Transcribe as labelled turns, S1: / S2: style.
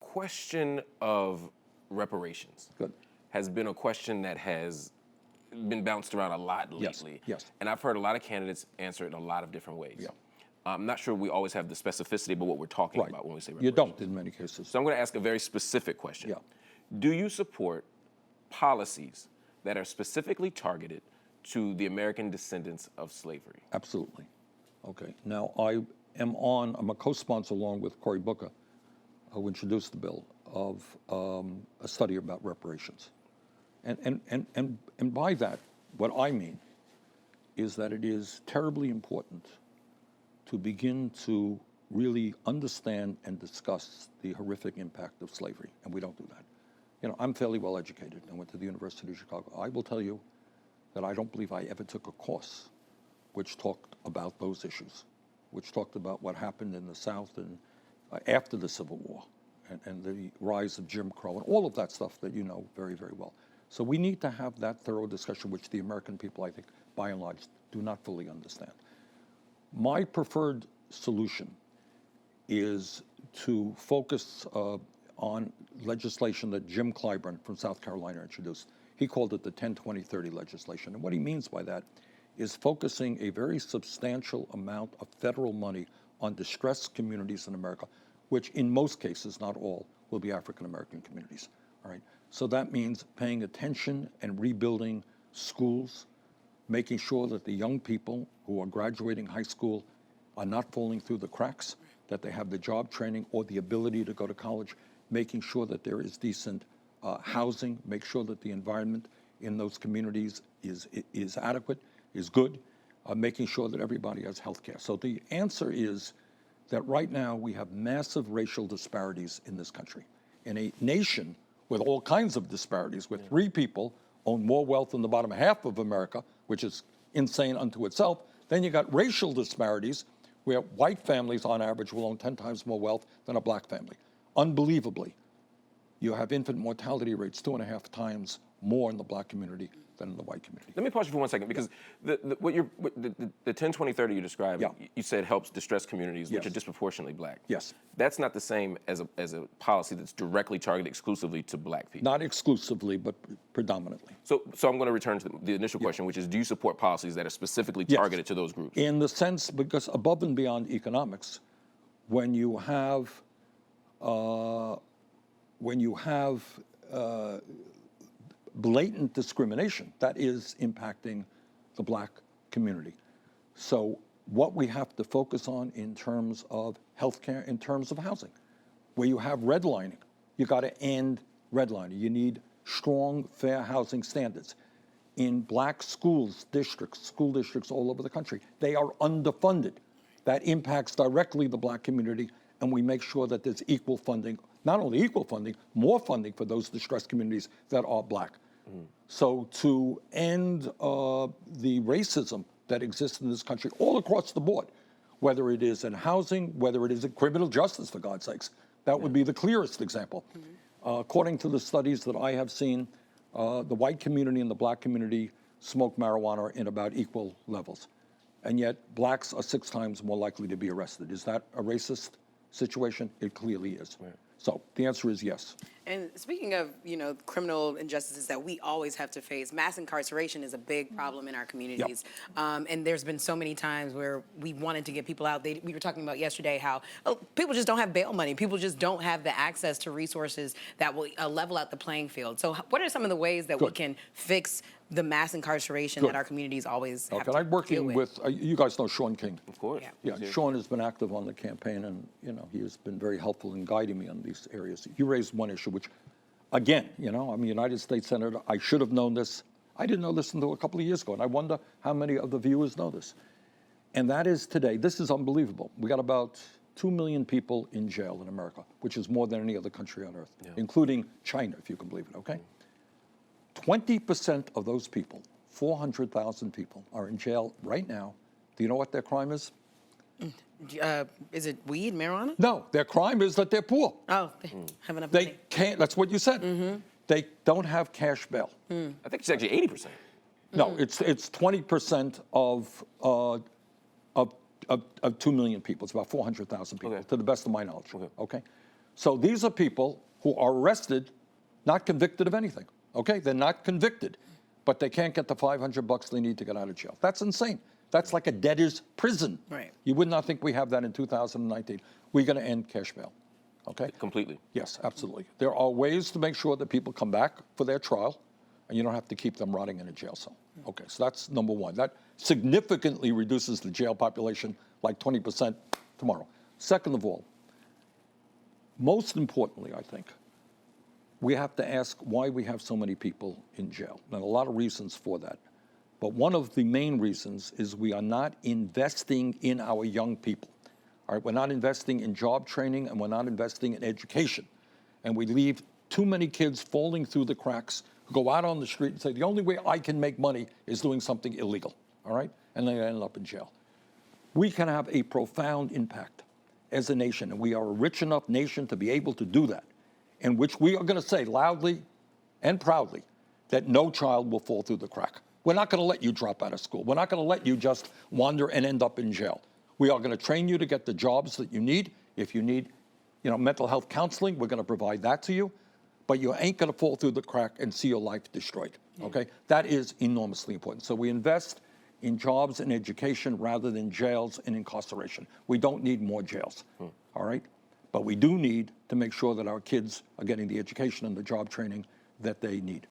S1: question of reparations
S2: Good.
S1: has been a question that has been bounced around a lot lately.
S2: Yes.
S1: And I've heard a lot of candidates answer it in a lot of different ways.
S2: Yeah.
S1: I'm not sure we always have the specificity about what we're talking about when we say reparations.
S2: You don't in many cases.
S1: So I'm going to ask a very specific question.
S2: Yeah.
S1: Do you support policies that are specifically targeted to the American descendants of slavery?
S2: Absolutely. Okay. Now, I'm a co-sponsor along with Cory Booker, who introduced the bill, of a study about reparations. And by that, what I mean is that it is terribly important to begin to really understand and discuss the horrific impact of slavery, and we don't do that. You know, I'm fairly well educated. I went to the University of Chicago. I will tell you that I don't believe I ever took a course which talked about those issues, which talked about what happened in the South and after the Civil War and the rise of Jim Crow and all of that stuff that you know very, very well. So we need to have that thorough discussion, which the American people, I think, by and large, do not fully understand. My preferred solution is to focus on legislation that Jim Clyburn from South Carolina introduced. He called it the 10-20-30 legislation. And what he means by that is focusing a very substantial amount of federal money on distressed communities in America, which in most cases, not all, will be African-American communities. All right. So that means paying attention and rebuilding schools, making sure that the young people who are graduating high school are not falling through the cracks, that they have the job training or the ability to go to college, making sure that there is decent housing, make sure that the environment in those communities is adequate, is good, making sure that everybody has health care. So the answer is that right now we have massive racial disparities in this country. In a nation with all kinds of disparities, where 3 people own more wealth than the bottom half of America, which is insane unto itself, then you got racial disparities where white families on average will own 10 times more wealth than a black family. Unbelievably, you have infant mortality rates 2.5 times more in the black community than in the white community.
S1: Let me pause you for 1 second, because the 10-20-30 you described, you said helps distressed communities, which are disproportionately black.
S2: Yes.
S1: That's not the same as a policy that's directly targeted exclusively to black people.
S2: Not exclusively, but predominantly.
S1: So I'm going to return to the initial question, which is, do you support policies that are specifically targeted to those groups?
S2: In the sense, because above and beyond economics, when you have blatant discrimination, that is impacting the black community. So what we have to focus on in terms of healthcare, in terms of housing, where you have redlining, you got to end redlining. You need strong, fair housing standards. In black schools, school districts all over the country, they are underfunded. That impacts directly the black community, and we make sure that there's equal funding, not only equal funding, more funding for those distressed communities that are black. So to end the racism that exists in this country all across the board, whether it is in housing, whether it is in criminal justice, for God's sakes, that would be the clearest example. According to the studies that I have seen, the white community and the black community smoke marijuana in about equal levels. And yet blacks are 6 times more likely to be arrested. Is that a racist situation? It clearly is. Right. So the answer is yes.
S3: And speaking of, criminal injustices that we always have to face, mass incarceration is a big problem in our communities. Yep. And there's been so many times where we wanted to get people out. We were talking about yesterday how people just don't have bail money. People just don't have the access to resources that will level out the playing field. So what are some of the ways that we can fix the mass incarceration that our communities always have to
S2: I'm working with, you guys know Sean King.
S1: Of course.
S2: Yeah, Sean has been active on the campaign, and he has been very helpful in guiding me on these areas. You raised one issue, which, again, I'm a United States Senator. I should have known this. I didn't know this until a couple of years ago, and I wonder how many of the viewers know this. And that is today, this is unbelievable. We got about 2 million people in jail in America, which is more than any other country on earth, including China, if you can believe it, okay? 20% of those people, 400,000 people, are in jail right now. Do you know what their crime is?
S3: Is it weed, marijuana?
S2: No, their crime is that they're poor.
S3: Oh, they have enough
S2: They
S3: money.
S2: can't, that's what you said. They don't have cash bail.
S1: I think it's actually 80%.
S2: No, it's 20% of 2 million people. It's about 400,000 people, to the best of my knowledge. Okay. So these are people who are arrested, not convicted of anything, okay? They're not convicted, but they can't get the $500 they need to get out of jail. That's insane. That's like a debtor's prison.
S3: Right.
S2: You would not think we have that in 2019. We're going to end cash bail, okay?
S1: Completely.
S2: Yes, absolutely. There are ways to make sure that people come back for their trial, and you don't have to keep them rotting in a jail cell. Okay, so that's number one. That significantly reduces the jail population like 20% tomorrow. Second of all, most importantly, I think, we have to ask why we have so many people in jail. Now, a lot of reasons for that. But one of the main reasons is we are not investing in our young people. All right, we're not investing in job training, and we're not investing in education. And we leave too many kids falling through the cracks who go out on the street and say, the only way I can make money is doing something illegal, all right? And they end up in jail. We can have a profound impact as a nation, and we are a rich enough nation to be able to do that, in which we are going to say loudly and proudly that no child will fall through the crack. We're not going to let you drop out of school. We're not going to let you just wander and end up in jail. We are going to train you to get the jobs that you need. If you need, mental health counseling, we're going to provide that to you. But you ain't going to fall through the crack and see your life destroyed, okay? That is enormously important. So we invest in jobs and education rather than jails and incarceration. We don't need more jails, all right? But we do need to make sure that our kids are getting the education and the job training that they need.